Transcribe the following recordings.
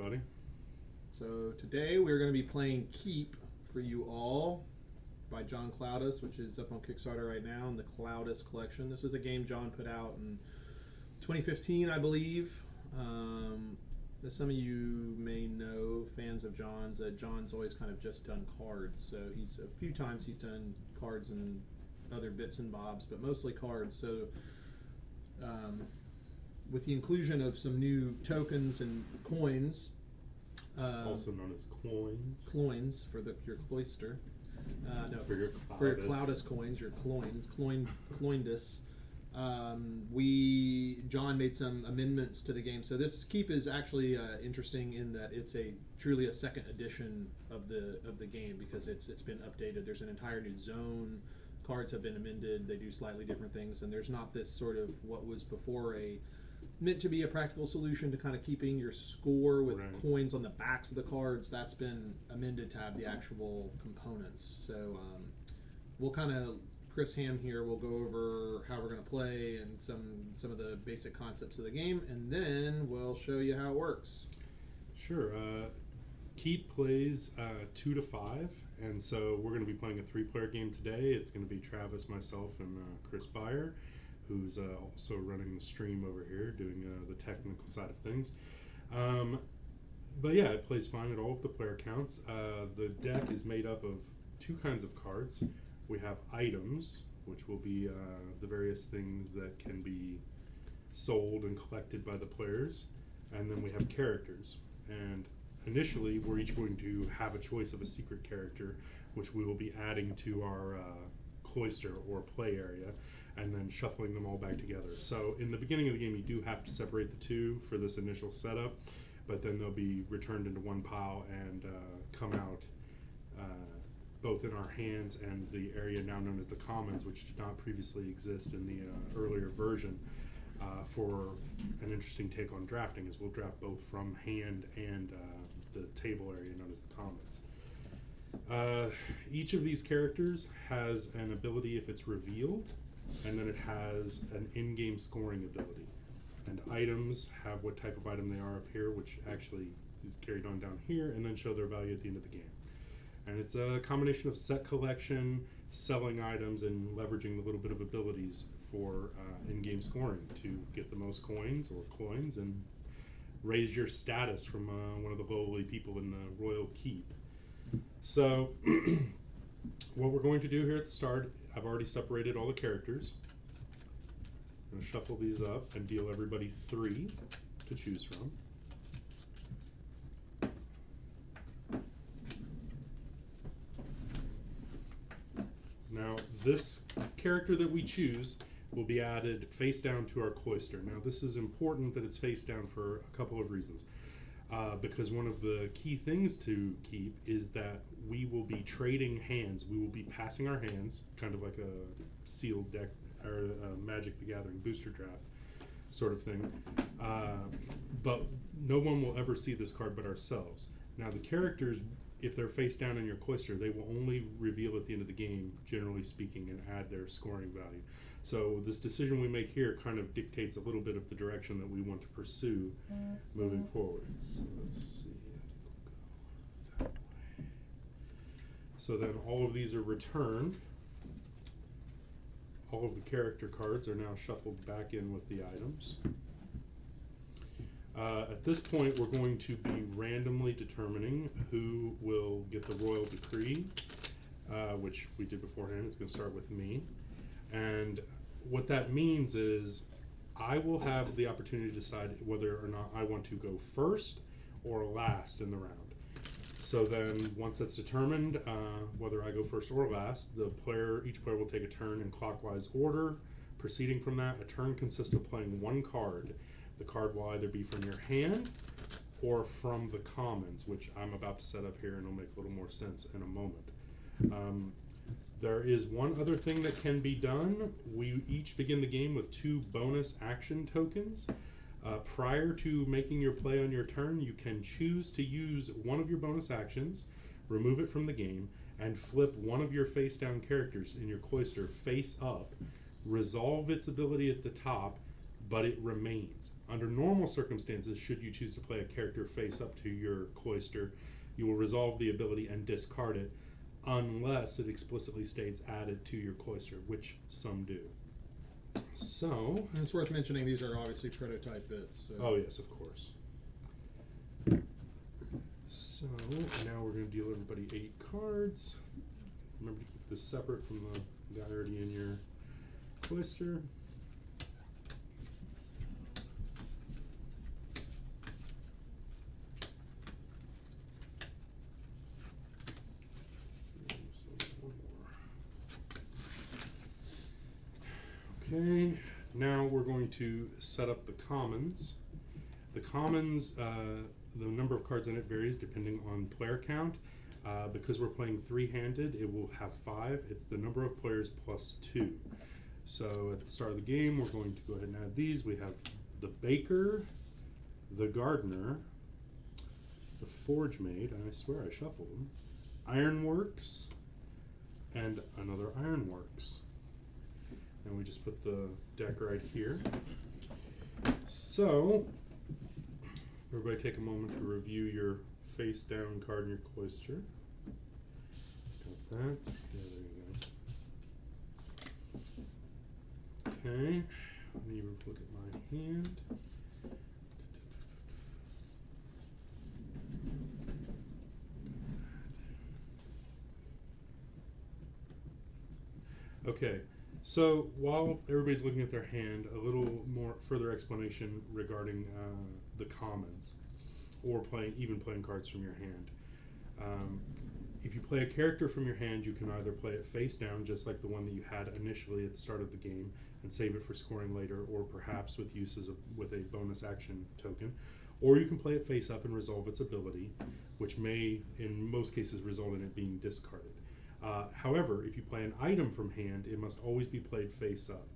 everybody. So today we're going to be playing Keep for you all by John Cloudus, which is up on Kickstarter right now in the Cloudus collection. This was a game John put out in 2015, I believe. As some of you may know, fans of John's, John's always kind of just done cards. So a few times he's done cards and other bits and bobs, but mostly cards. So with the inclusion of some new tokens and coins, Also known as cloins. cloins for your cloister. No, For your Cloudus coins, your cloins, cloindus. John made some amendments to the game. So this Keep is actually interesting in that it's truly a second edition of the game because it's been updated. There's an entire new zone. Cards have been amended. They do slightly different things, and there's not this sort of what was before meant to be a practical solution to kind of keeping your score with coins on the backs of the cards. That's been amended to have the actual components. So we'll kind of, Chris Ham here will go over how we're going to play and some of the basic concepts of the game, and then we'll show you how it works. Sure. Keep plays 2 to 5, and so we're going to be playing a 3-player game today. It's going to be Travis, myself, and Chris Beyer, who's also running the stream over here, doing the technical side of things. But yeah, it plays fine at all of the player counts. The deck is made up of 2 kinds of cards. We have items, which will be the various things that can be sold and collected by the players. And then we have characters. And initially, we're each going to have a choice of a secret character, which we will be adding to our cloister or play area, and then shuffling them all back together. So in the beginning of the game, you do have to separate the 2 for this initial setup, but then they'll be returned into one pile and come out both in our hands and the area now known as the commons, which did not previously exist in the earlier version, for an interesting take on drafting, as we'll draft both from hand and the table area known as the commons. Each of these characters has an ability if it's revealed, and then it has an in-game scoring ability. And items have what type of item they are up here, which actually is carried on down here, and then show their value at the end of the game. And it's a combination of set collection, selling items, and leveraging the little bit of abilities for in-game scoring to get the most coins or coins and raise your status from one of the lowly people in the Royal Keep. So what we're going to do here at the start, I've already separated all the characters. I'm going to shuffle these up and deal everybody 3 to choose from. Now, this character that we choose will be added face down to our cloister. Now, this is important that it's face down for a couple of reasons. Because one of the key things to keep is that we will be trading hands. We will be passing our hands, kind of like a sealed deck or Magic the Gathering booster draft sort of thing. But no one will ever see this card but ourselves. Now, the characters, if they're face down in your cloister, they will only reveal at the end of the game, generally speaking, and add their scoring value. So this decision we make here kind of dictates a little bit of the direction that we want to pursue moving forward. So let's see. I think we'll go that way. So then all of these are returned. All of the character cards are now shuffled back in with the items. At this point, we're going to be randomly determining who will get the royal decree, which we did beforehand. It's going to start with me. And what that means is I will have the opportunity to decide whether or not I want to go first or last in the round. So then once that's determined, whether I go first or last, each player will take a turn in clockwise order. Proceeding from that, a turn consists of playing 1 card. The card will either be from your hand or from the commons, which I'm about to set up here and will make a little more sense in a moment. There is one other thing that can be done. We each begin the game with 2 bonus action tokens. Prior to making your play on your turn, you can choose to use one of your bonus actions, remove it from the game, and flip one of your face down characters in your cloister face up, resolve its ability at the top, but it remains. Under normal circumstances, should you choose to play a character face up to your cloister, you will resolve the ability and discard it, unless it explicitly states added to your cloister, which some do. So, And it's worth mentioning these are obviously prototype bits. So. oh yes, of course. So now we're going to deal everybody 8 cards. Remember to keep this separate from the guy already in your cloister. Okay, now we're going to set up the commons. The commons, the number of cards in it varies depending on player count. Because we're playing 3-handed, it will have 5. It's the number of players plus 2. So at the start of the game, we're going to go ahead and add these. We have the baker, the gardener, the forge maid, and I swear I shuffled them, ironworks, and another ironworks. And we just put the deck right here. So, everybody take a moment to review your face down card in your cloister. Got that. Yeah, there you go. Okay. Let me look at my hand. Okay. So while everybody's looking at their hand, a little more further explanation regarding the commons, or even playing cards from your hand. If you play a character from your hand, you can either play it face down, just like the one that you had initially at the start of the game, and save it for scoring later, or perhaps with with a bonus action token, or you can play it face up and resolve its ability, which may, in most cases, result in it being discarded. However, if you play an item from hand, it must always be played face up.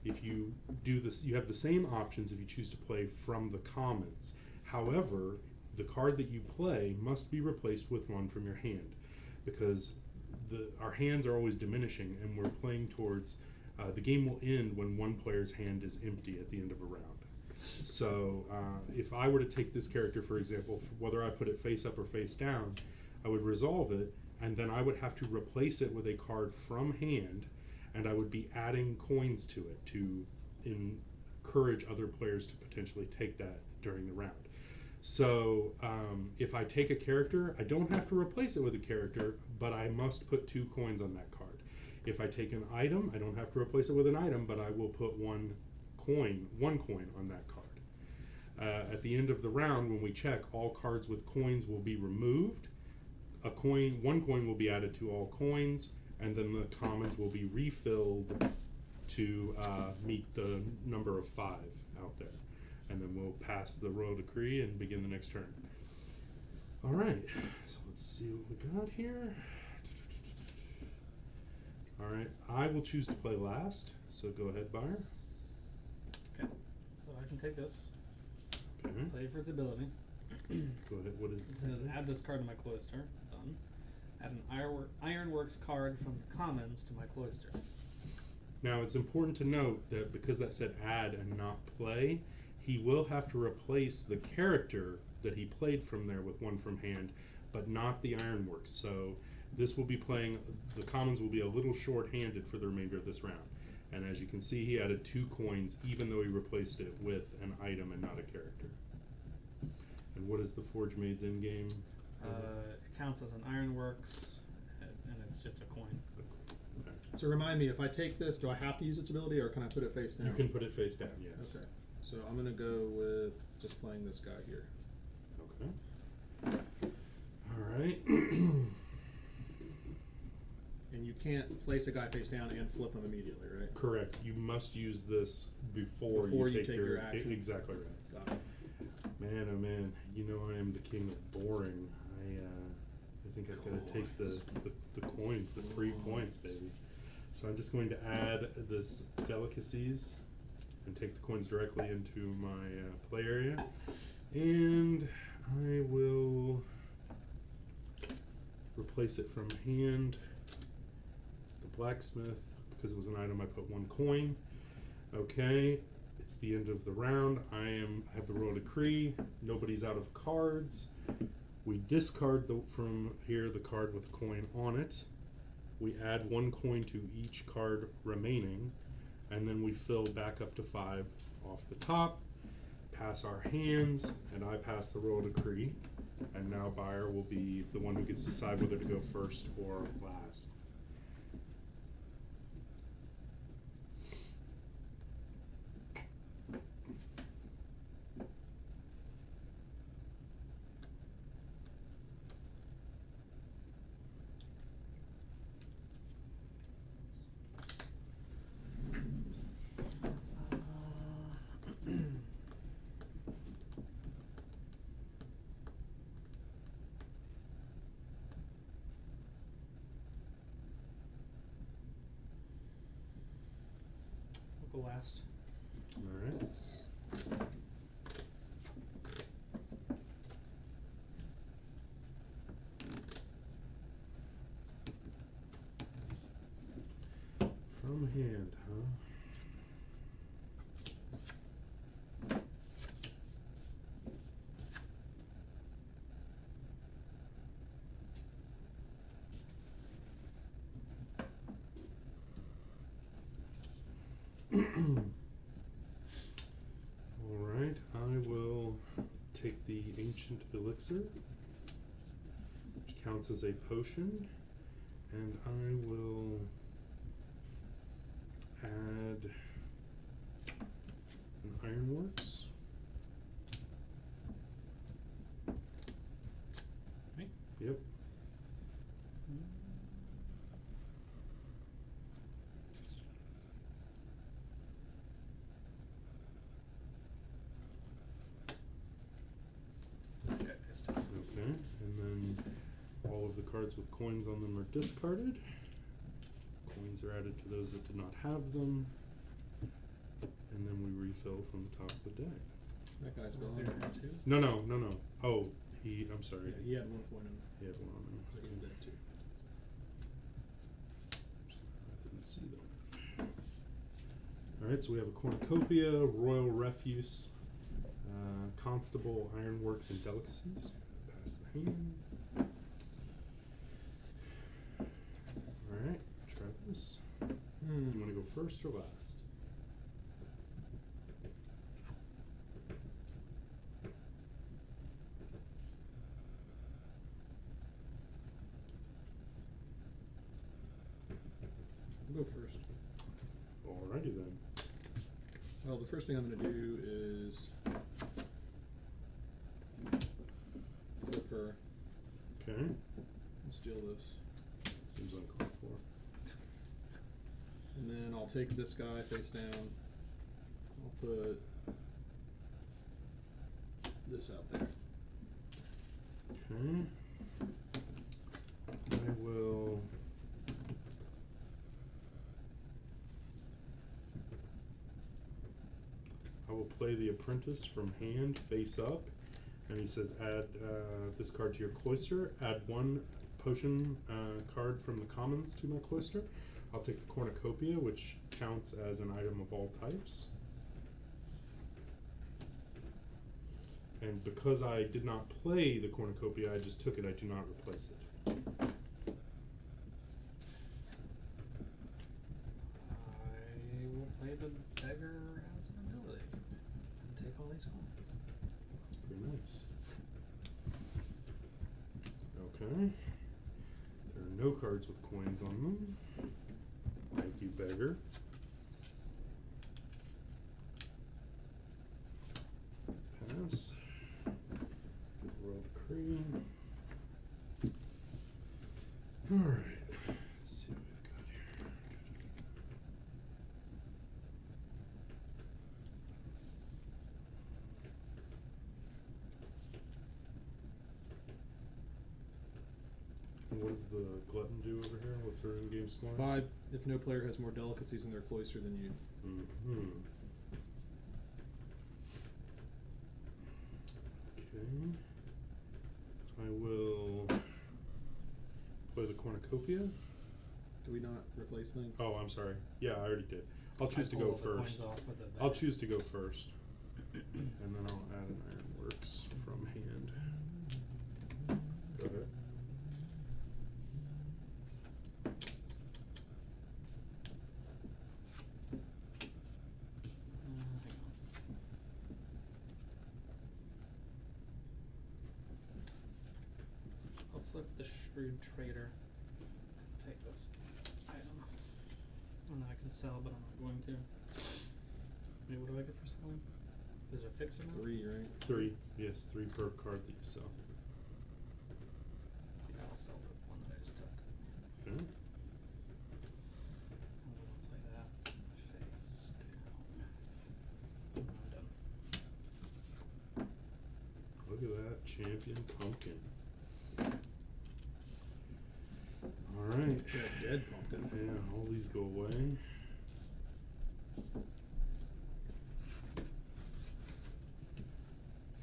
If you do this, you have the same options if you choose to play from the commons. However, the card that you play must be replaced with one from your hand, because our hands are always diminishing, and we're playing towards the game will end when one player's hand is empty at the end of a round. So if I were to take this character, for example, whether I put it face up or face down, I would resolve it, and then I would have to replace it with a card from hand, and I would be adding coins to it to encourage other players to potentially take that during the round. So if I take a character, I don't have to replace it with a character, but I must put 2 coins on that card. If I take an item, I don't have to replace it with an item, but I will put one coin on that card. At the end of the round, when we check, all cards with coins will be removed. One coin will be added to all coins, and then the commons will be refilled to meet the number of 5 out there. And then we'll pass the royal decree and begin the next turn. All right, so let's see what we got here. All right, I will choose to play last, so go ahead, Buyer. Okay, so I can take this, Okay. play for its ability. Go ahead, what is It says add this card to my cloister. Done. Add an ironworks card from the commons to my cloister. Now, it's important to note that because that said add and not play, he will have to replace the character that he played from there with one from hand, but not the ironworks. So this will be playing, the commons will be a little short-handed for the remainder of this round. And as you can see, he added 2 coins, even though he replaced it with an item and not a character. And what is the Forge Maid's in-game? It counts as an ironworks, and it's just a coin. Okay. So remind me, if I take this, do I have to use its ability, or can I put it face down? You can put it face down, yes. Okay. So I'm going to go with just playing this guy here. Okay. All right. And you can't place a guy face down and flip him immediately, right? Correct. You must use this before you take your action. Exactly right. Got it. Man, oh man, you know I am the king of boring. I think I've got to take the coins, the 3 points, baby. So I'm just going to add this delicacies and take the coins directly into my play area. And I will replace it from hand. The blacksmith, because it was an item, I put 1 coin. Okay, it's the end of the round. I have the royal decree. Nobody's out of cards. We discard from here the card with a coin on it. We add 1 coin to each card remaining, and then we fill back up to 5 off the top. Pass our hands, and I pass the royal decree. And now buyer will be the one who gets to decide whether to go first or last. We'll go last. All right. From hand, huh? Alright, I will take the ancient elixir, which counts as a potion, and I will add an ironworks. Me? Yep. Okay, pissed off. Okay, and then all of the cards with coins on them are discarded. Coins are added to those that did not have them. And then we refill from the top of the deck. That guy's Was gone. there two? No. Oh, I'm sorry. Yeah, he had 1 point on. He had one on him. So he's dead too. I didn't see that. Alright, so we have a cornucopia, royal refuse, constable, ironworks, and delicacies. Pass the hand. Alright, Travis. You want to go first or last? I'll go first. Alrighty then. Well, the first thing I'm going to do is flip her Okay. and steal this. Seems uncalled for. And then I'll take this guy face down. I'll put this out there. Okay. I will. I will play the apprentice from hand face up, and he says add this card to your cloister. Add 1 potion card from the commons to my cloister. I'll take the cornucopia, which counts as an item of all types. And because I did not play the cornucopia, I just took it. I do not replace it. I will play the beggar as an ability and take all these coins. That's pretty nice. Okay. There are no cards with coins on them. Thank you, beggar. Pass. Royal decree. Alright. Let's see what we've got here. And what does the glutton do over here? What's her in-game score? 5 if no player has more delicacies in their cloister than you. Mm-hmm. Okay. I will play the cornucopia. Do we not replace things? Oh, I'm sorry. Yeah, I already did. I'll choose to pull go all the first. coins off with it I'll there. choose to go first, and then I'll add an Ironworks from hand. Go ahead. Hang on. I'll flip the Shrewd Trader. Take this item. And then I can sell, but I'm not going to. Wait, what do I get for selling? Is there a fixed amount? 3, right? 3, yes, 3 per card that you sell. Yeah, I'll sell the one that I just took. Okay. I'm gonna play that face down. And I'm done. Look at that, champion pumpkin. All right. Yeah, dead pumpkin. Yeah, all these go away.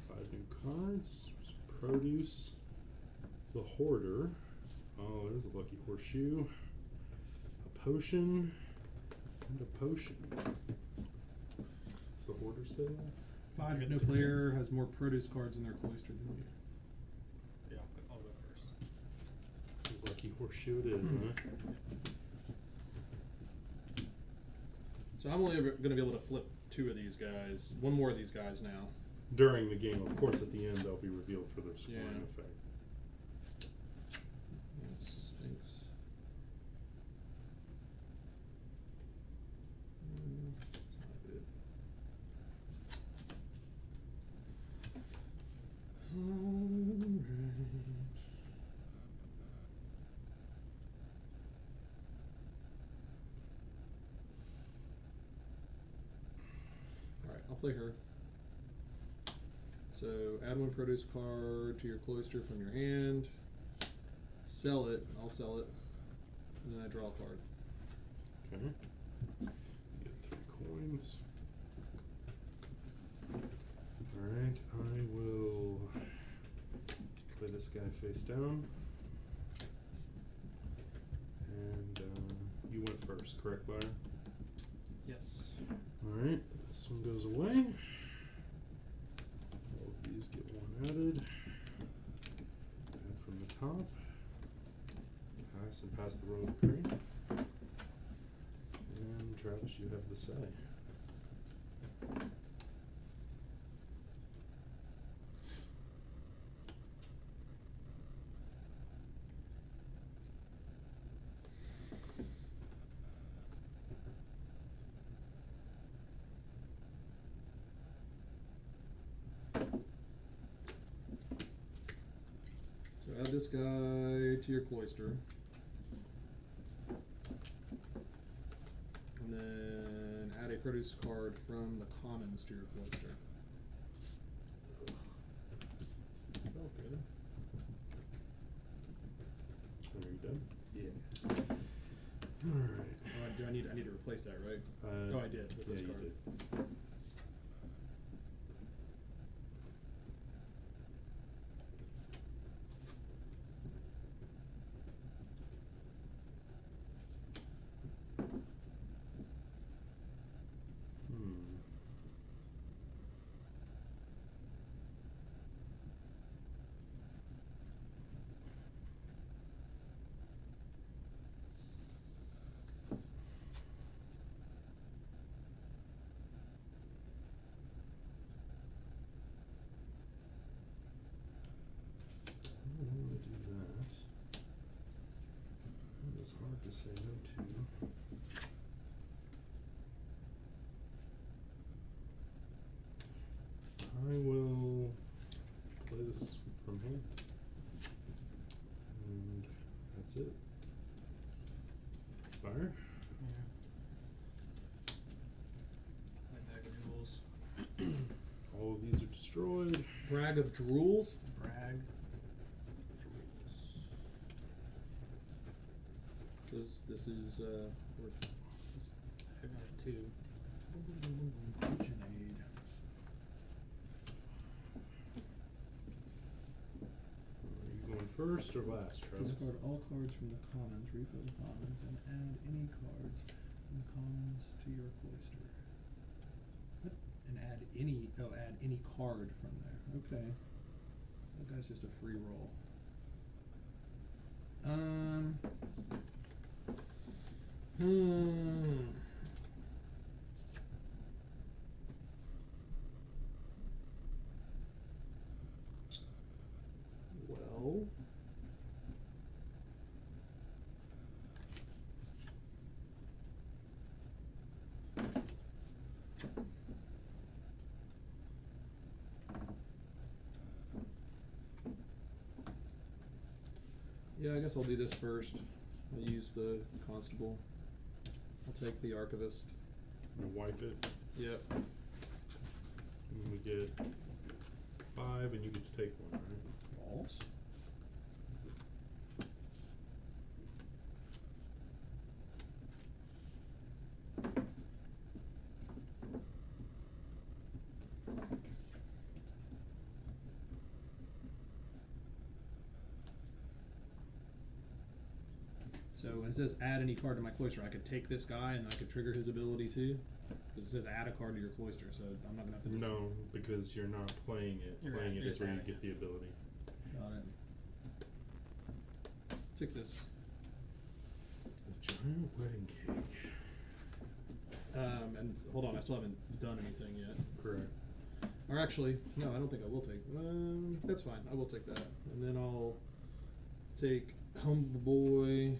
Five new cards. Produce. The Hoarder. Oh, there's a lucky horseshoe. A potion. And a potion. What's the Hoarder say? 5, no player has more produce cards in their cloister than you. Yeah, I'll go first. Lucky horseshoe it is, huh? So I'm only going to be able to flip 2 of these guys. 1 more of these guys now. During the game, of course, at the end they'll be revealed for their scoring Yeah. effect. That stinks. It's not good. Alright, I'll play her. So add 1 produce card to your cloister from your hand. Sell it, I'll sell it. And then I draw a card. Okay. You get 3 coins. Alright, I will play this guy face down. And you went first, correct, Byron? Yes. Alright, this one goes away. All of these get 1 added. Add from the top. Pass and pass the roll of 3. And Travis, you have the say. So add this guy to your cloister. And then add a produce card from the commons to your cloister. Felt good. Are you done? Yeah. Alright. Oh, I need to replace that, right? Oh, I did with yeah, this you card. did. I don't want to do that. It was hard to say no to. I will play this from hand. And that's it. Fire. Yeah. My bag of jewels. All of these are destroyed. Brag of drools. Brag. This is worth I got 2. Junaid. Are you going first or last, Travis? Discard all cards from the commons, refill the commons, and add any cards from the commons to your cloister. What? And add any card from there. Okay. So that guy's just a free roll. Well, yeah, I guess I'll do this first. I'll use the constable. I'll take the archivist. And wipe it. Yep. And we get 5, and you get to take 1, right? Balls. So when it says add any card to my cloister, I could take this guy and I could trigger his ability too? Because it says add a card to your cloister, so I'm not going to have to... No, because you're not playing it. You're Playing it you're is where you adding get it. the ability. Got it. Take this. A giant wedding cake. And hold on, I still haven't done anything yet. Correct. Or actually, no, I don't think I will take. That's fine. I will take that, and then I'll take Humble Boy.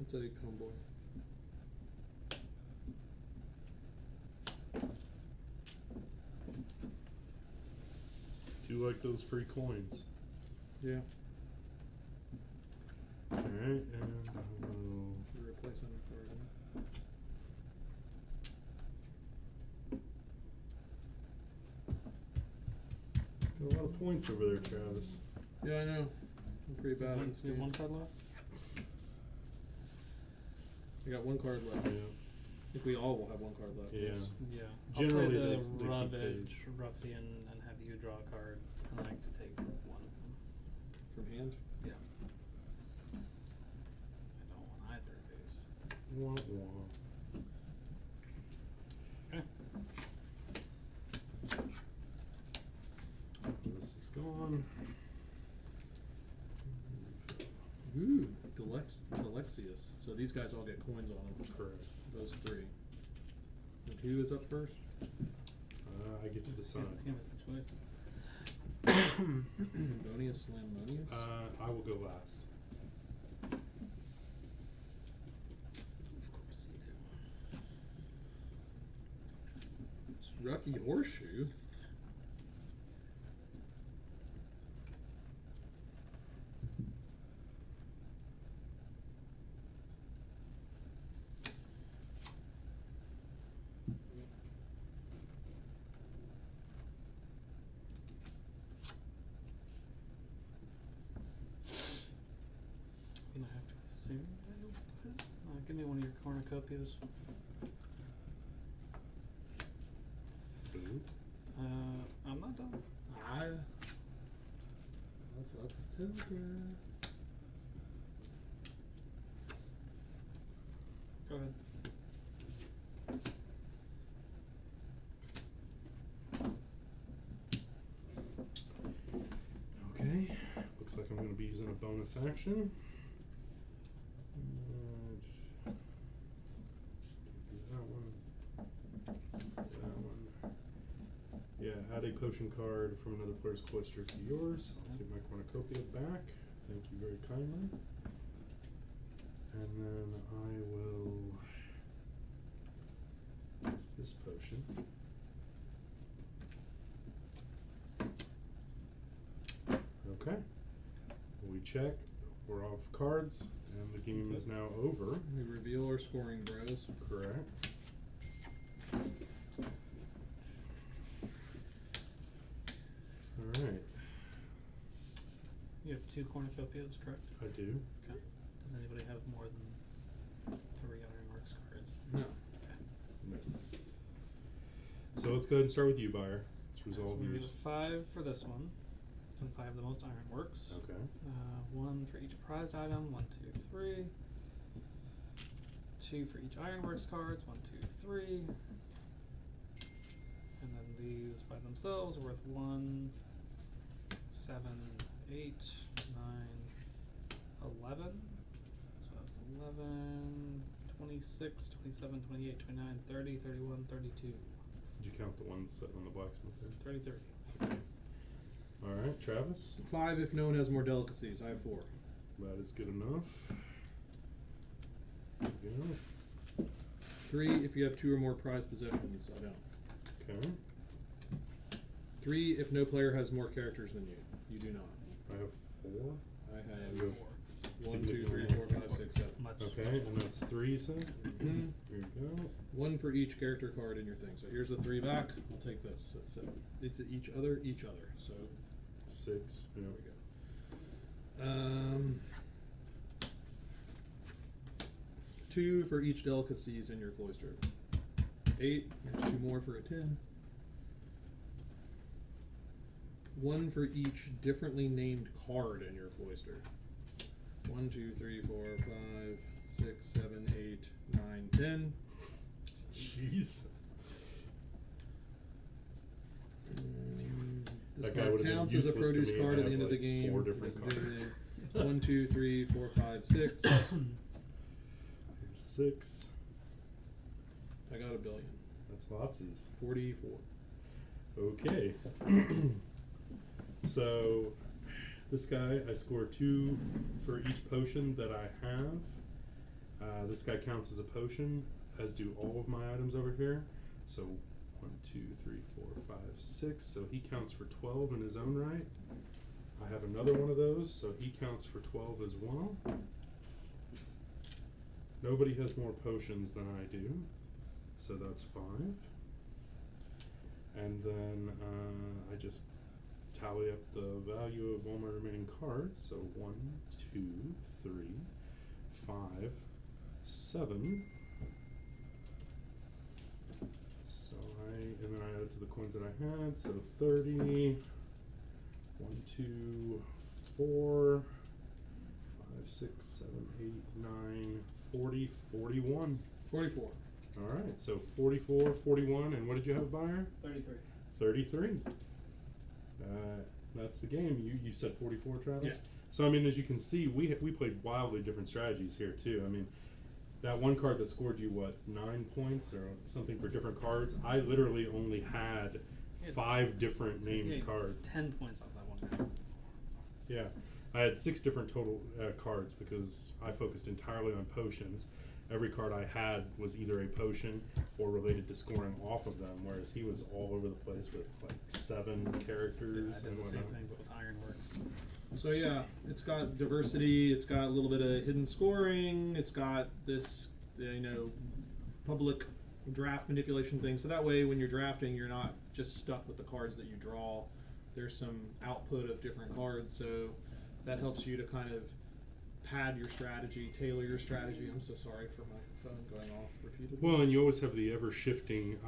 I'll take Humble Boy. Do you like those free coins? Yeah. Alright, and I will... Replace on the card. Got a lot of points over there, Travis. Yeah, I know. I'm pretty bad at this You have game. one card left? I got one card left. Yeah. I think we all will have one card left. Yeah. yes. Yeah. Generally, I'll they play the keep Ravage page. Ruffian and have you draw a card. I like to take one of them. From hand? Yeah. I don't want either of these. Wah, wah. Okay. This is gone. Ooh, Delexius. So these guys all get coins on them. Correct. Those three. And who is up first? I get to decide. Him is the choice. Lambonius, Lambonius? I will go last. Of course you do. Rocky Horseshoe? I'm gonna have to assume that you'll put it. Give me one of your cornucopias. Ooh. I'm not done. That's up to Telegram. Go ahead. Okay. Looks like I'm going to be using a bonus action. That one. That one. Yeah, add a potion card from another player's cloister to yours. I'll take my cornucopia back. Thank you very kindly. And then I will this potion. Okay. We check. We're off cards, and the game is now over. We reveal our scoring bros. Correct. All right. You have 2 cornucopias, correct? I do. Okay. Does anybody have more than 3 Ironworks cards? No. Okay. No. So So let's go ahead and start with you, Buyer. Let's So resolve we're gonna yours. do 5 for this one, since I have the most ironworks. Okay. 1 for each prized item. 1, 2, 3. 2 for each ironworks cards. 1, 2, 3. And then these by themselves are worth 1, 7, 8, 9, 11. So that's 11, 26, 27, 28, 29, 30, 31, 32. Did you count the ones sitting on the blacksmith there? 30, 30. Okay. All right, Travis. 5 if no one has more delicacies. I have 4. That is good enough. There we go. 3 if you have 2 or more prized possessions. I don't. Okay. 3 if no player has more characters than you. You do not. I have 4. I You have have 1, 2, 3, significantly 4, more. 5, 6, 7. Much. Okay, and that's 3, you said? Mhm. Here you go. 1 for each character card in your thing. So here's the 3 back. I'll take this. That's it. It's each other. So 6. Yeah. there we go. 2 for each delicacies in your cloister. 8. There's 2 more for a 10. 1 for each differently named card in your cloister. 1, 2, 3, 4, 5, 6, 7, 8, 9, 10. Jeez. This That guy card would've been counts as a useless to produce me and card at the have, end of the like, game. 4 It different doesn't do cards. anything. 1, 2, 3, 4, 5, 6. Here's 6. I got a billion. That's lotsies. 44. Okay. So, this guy, I score 2 for each potion that I have. This guy counts as a potion, as do all of my items over here. So, 1, 2, 3, 4, 5, 6. So he counts for 12 in his own right. I have another one of those, so he counts for 12 as well. Nobody has more potions than I do, so that's 5. And then I just tally up the value of all my remaining cards. So 1, 2, 3, 5, 7. So and then I add it to the coins that I had. So 30. 1, 2, 4, 5, 6, 7, 8, 9, 40, 41. 44. All right, so 44, 41, and what did you have, Buyer? 33. 33. That's the game. You said 44, Travis? Yeah. So, I mean, as you can see, we played wildly different strategies here, too. I mean, that one card that scored you, what, 9 points or something for different cards? I literally only had Yeah, 5 different So he named had cards. 10 points off that one. Yeah. I had 6 different total cards because I focused entirely on potions. Every card I had was either a potion or related to scoring off of them, whereas he was all over the place with like 7 characters I did and the same whatnot. thing, but with ironworks. So yeah, it's got diversity. It's got a little bit of hidden scoring. It's got this, public draft manipulation thing. So that way, when you're drafting, you're not just stuck with the cards that you draw. There's some output of different cards, so that helps you to kind of pad your strategy, tailor your strategy. I'm so sorry for my phone going off repeatedly. Well, and you always have the ever-shifting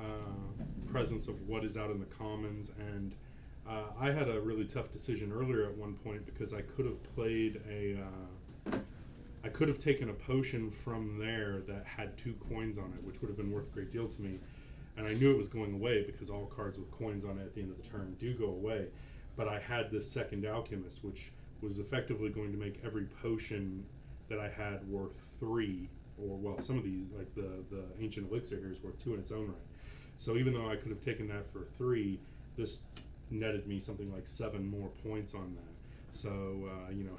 presence of what is out in the commons, and I had a really tough decision earlier at one point because I could have played I could have taken a potion from there that had 2 coins on it, which would have been worth a great deal to me, and I knew it was going away because all cards with coins on it at the end of the turn do go away, but I had this second alchemist, which was effectively going to make every potion that I had worth 3, or well, some of these, like the ancient elixir here is worth 2 in its own right. So even though I could have taken that for 3, this netted me something like 7 more points on that. So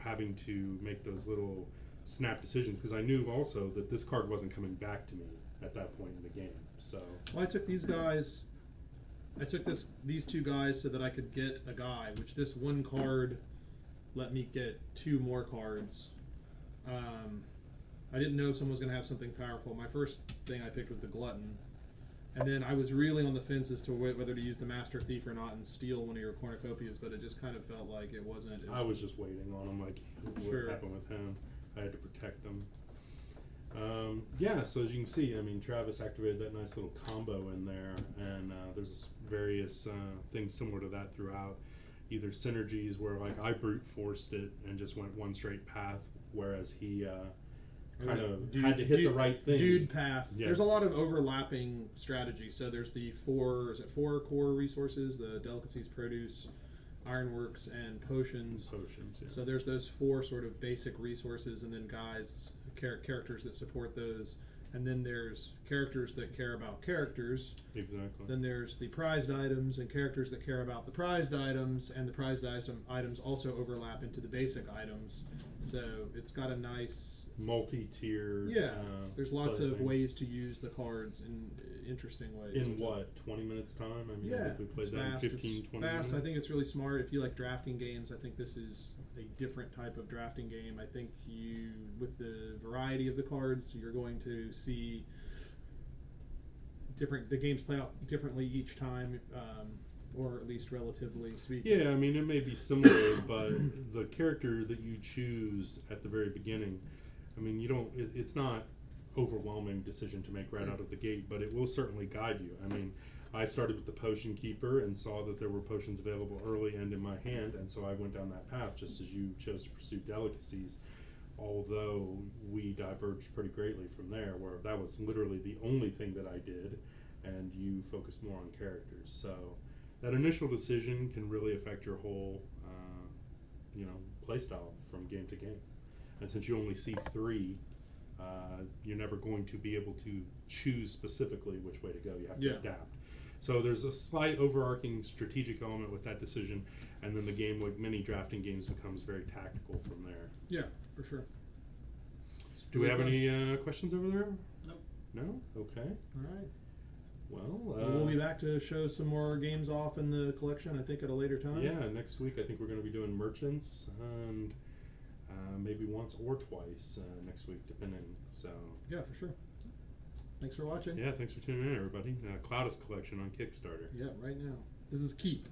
having to make those little snap decisions, because I knew also that this card wasn't coming back to me at that point in the game. So Well, I took these guys. I took these 2 guys so that I could get a guy, which this one card let me get 2 more cards. I didn't know if someone was going to have something powerful. My first thing I picked was the Glutton. And then I was really on the fence as to whether to use the Master Thief or not and steal one of your cornucopias, but it just kind of felt like it wasn't. I was just waiting on him, like what Sure. happened with him. I had to protect them. Yeah, so as you can see, I mean, Travis activated that nice little combo in there, and there's various things similar to that throughout. Either synergies where, like, I brute forced it and just went one straight path, whereas he kind of had to hit the right things. Dude path. Yeah. There's a lot of overlapping strategies. So there's the four core resources: the delicacies, produce, ironworks, and potions. Potions, yeah. So there's those four sort of basic resources, and then characters that support those. And then there's characters that care about characters. Exactly. Then there's the prized items and characters that care about the prized items, and the prized items also overlap into the basic items. So it's got a nice multi-tier. Yeah, there's lots of thing. ways to use the cards in interesting ways. In what, 20 minutes time? I mean, I think we played that in 15, 20 minutes. I think it's really smart. If you like drafting games, I think this is a different type of drafting game. I think with the variety of the cards, you're going to see the games play out differently each time, or at least relatively speaking. Yeah, I mean, it may be similar, but the character that you choose at the very beginning, I mean, it's not overwhelming decision to make right out of the gate, but it will certainly guide you. I mean, I started with the potion keeper and saw that there were potions available early and in my hand, and so I went down that path just as you chose to pursue delicacies, although we diverged pretty greatly from there, where that was literally the only thing that I did, and you focused more on characters. So that initial decision can really affect your whole play style from game to game. And since you only see 3, you're never going to be able to choose specifically which way to go. You have to adapt. So there's a slight overarching strategic element with that decision, and then the game, like many drafting games, becomes very tactical from there. Yeah, for sure. Do we have any questions over there? Nope. No? Okay. All right. Well, we'll be back to show some more games off in the collection, I think, at a later time. Yeah, next week I think we're going to be doing merchants, and maybe once or twice next week, depending. So yeah, for sure. Thanks for watching. Yeah, thanks for tuning in, everybody. Cloudus collection on Kickstarter. Yeah, right now. This is Keep.